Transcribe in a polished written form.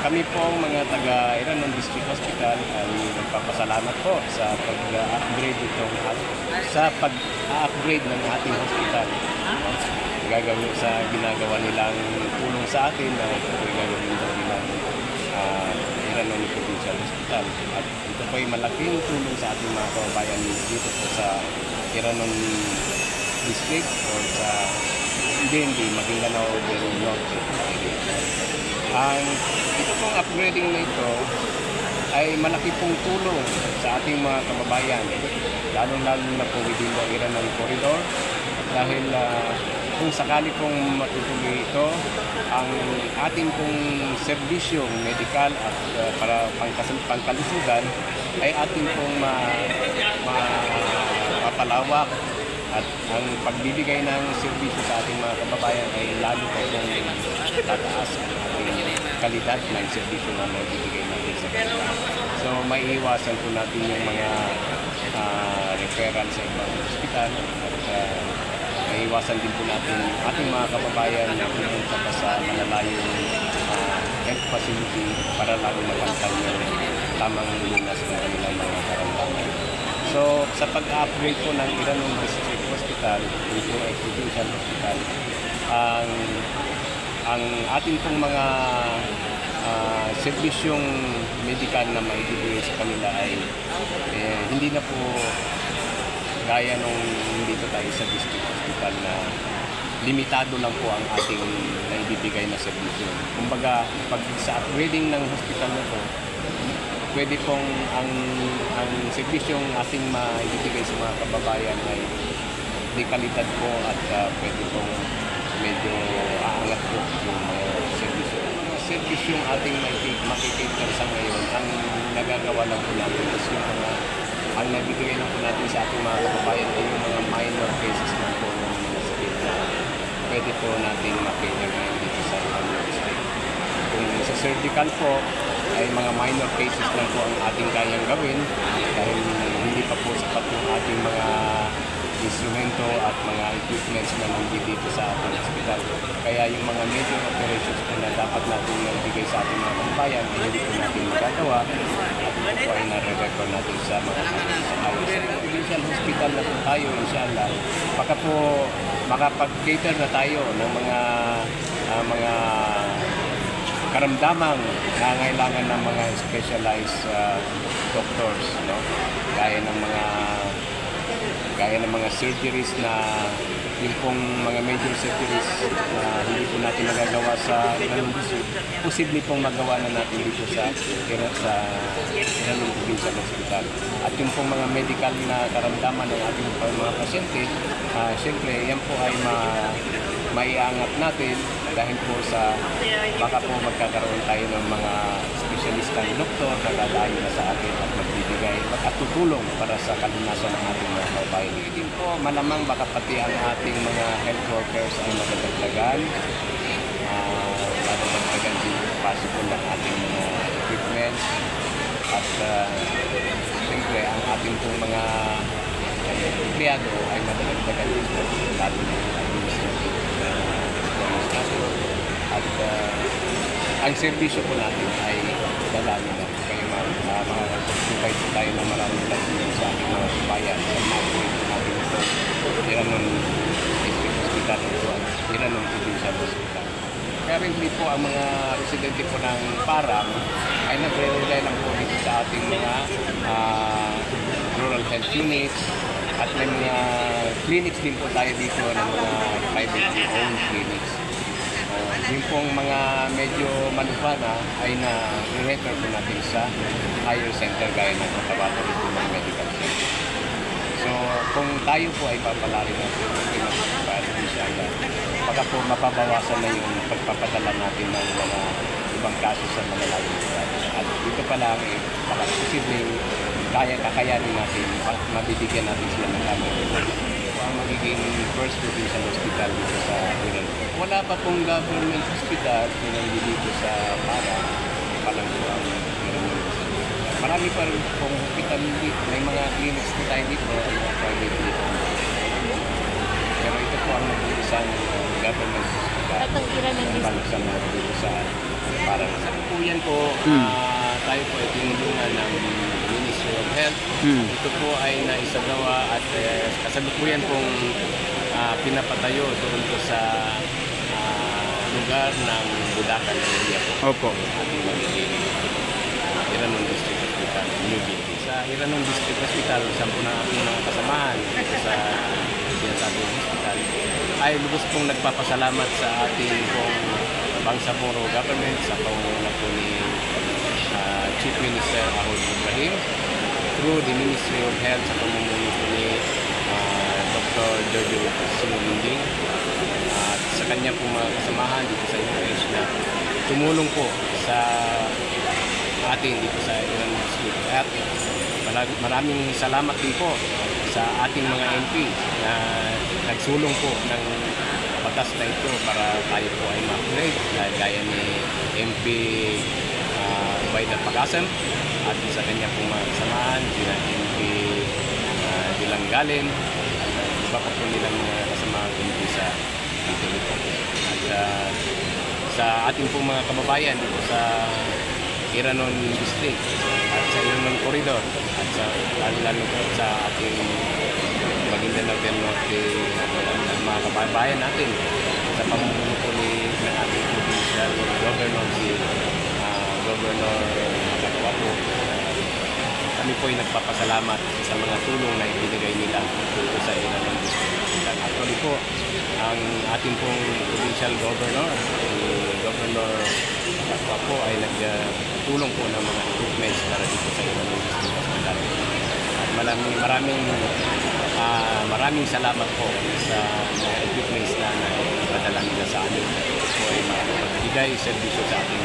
kami po mga taga Iranon District Hospital ay nagpapasalamat po sa pag-upgrade sa pag-upgrade ng ating hospital. Gagawin sa ginagawa nilang tulong sa atin na ito po gagawin daw nilang Iranon Provincial Hospital. At ito po ay malaking tulong sa ating mga kababayan dito po sa Iranon District o sa DND, Maguindanao del Norte. Ito pong upgrading na ito ay malaki pong tulong sa ating mga kababayan, lalo-lalo na po within the Iranon Corridor, dahil kung sakali pong matutuloy ito, ang ating pong serbisyong medikal at para pangkalusugan ay ating pong mapapalawak at ang pagbibigay ng serbisyo sa ating mga kababayan ay lalo pa pong tataas ang ating kalidad ng serbisyo na maibibigay natin sa kanila. So maiiwasan po natin yung mga referral sa ibang hospital at maiiwasan din po natin ating mga kababayan na pumunta pa sa malalayong health facility para lalo mapantay yung tamang lunas ng kanilang mga karamdaman. So sa pag-upgrade po ng Iranon District Hospital, ito ay Provincial Hospital, ang ating pong mga serbisyong medikal na maibibigay sa kanila ay hindi na po gaya nung dito tayo sa district hospital na limitado lang po ang ating naibibigay na serbisyo. Kumbaga, pag sa upgrading ng hospital na to, pwede pong ang serbisyong ating maibibigay sa mga kababayan ay di kalidad po at pwede pong medyo aangat po yung serbisyo. Serbisyong ating makikita sa ngayon, ang nagagawa lang po natin is yung mga ang nabibigay lang po natin sa ating mga kababayan ay yung mga minor cases lang po ng mga sakit na pwede po natin makater ngayon dito sa Iranon District. Kung sa surgical po, ay mga minor cases lang po ang ating kayang gawin dahil hindi pa po sapat yung ating mga instrumento at mga equipments na nandito sa ating hospital. Kaya yung mga major operations po na dapat natin nabigay sa ating mga kababayan ay hindi po natin magagawa at ito po ay nare-record natin sa mga provincial hospital na po tayo, inshallah. Baka po makapag-cater na tayo ng mga karamdamang nangangailangan ng mga specialized doctors, no? Gaya ng mga surgeries na yung pong mga major surgeries na hindi po natin nagagawa sa Iranon District, posible pong magawa na natin dito sa Iranon Provincial Hospital. At yung pong mga medical na karamdaman ng ating mga pasyente, siyempre yan po ay maiangat natin dahil po sa baka po magkakaroon tayo ng mga specialistang doktor na dadayo na sa atin at magbibigay at tutulong para sa kalunasan ng ating mga kababayan. Hindi po malamang baka pati ang ating mga health workers ay madadagdagan. Madadagdagan din possible ng ating mga equipment at siyempre ang ating pong mga empleyado ay madadagdagan din po lalo na yung administrative at ang serbisyo po natin ay dadami na kaya makakapagpupay po tayo ng maraming lahat sa ating mga bayan sa upgrade po natin ito Iranon District Hospital ito at Iranon Provincial Hospital. Currently po ang mga residente po ng Parang ay nagre-rely lang po dito sa ating mga rural health units at may mga clinics din po tayo dito ng mga privately owned clinics. Yung pong mga medyo manufana ay na-refer po natin sa higher center gaya ng Cotabato Regional Medical Center. So kung tayo po ay papalari natin inshallah, baka po mapabawasan na yung pagpapadala natin ng mga ibang kaso sa mga layong lugar. At dito pa lang, baka posibleng kakayanin natin, mabibigyan natin sila ng tamang ang magiging first provincial hospital dito sa Iranon. Wala pa pong government hospital na dito sa Parang po ang Iranon. Marami pa rin pong hospital dito. May mga clinics po tayo dito, mga private dito. Pero ito po ang nag-iisang government hospital. At ang Iranon District. Dito sa para sa kasalukuyan po, tayo po ay tinulungan ng Ministry of Health. Ito po ay naisagawa at kasalukuyan pong pinapatayo doon po sa lugar ng Budakan area po. Opo. Ating magiging Iranon District Hospital, New Building. Sa Iranon District Hospital, isang po na aking mga kasamahan dito sa sinasabing hospital, ay lubos pong nagpapasalamat sa ating pong Bangsamoro government sa pangunguna po ni Chief Minister Ahod Ibrahim through the Ministry of Health sa pamumuno po ni Dr. Jojo Sinulinding at sa kanya po mga kasamahan dito sa UH na tumulong po sa atin dito sa Iranon District. At maraming salamat din po sa ating mga MP na nagsulong po ng batas na ito para tayo po ay ma-upgrade gaya ni MP Baida Pagkasem at sa kanya pong mga kasamahan sila MP Dilanggalin iba pa po nilang mga kasamahan MP sa dito at sa ating pong mga kababayan dito sa Iranon District at sa Iranon Corridor at sa lalo po sa ating Maguindanao del Norte mga kababayan natin sa pamumuno po ni ng ating provincial governor si Governor Kapapo. Kami po ay nagpapasalamat sa mga tulong na ibinigay nila dito sa Iranon District. Actually po, ang ating pong provincial governor, si Governor Kapapo ay nagtulong po ng mga equipments para dito sa Iranon District Hospital. At maraming salamat po sa mga equipments na ipadala nila sa amin. Ito po ay magbigay servisyo sa ating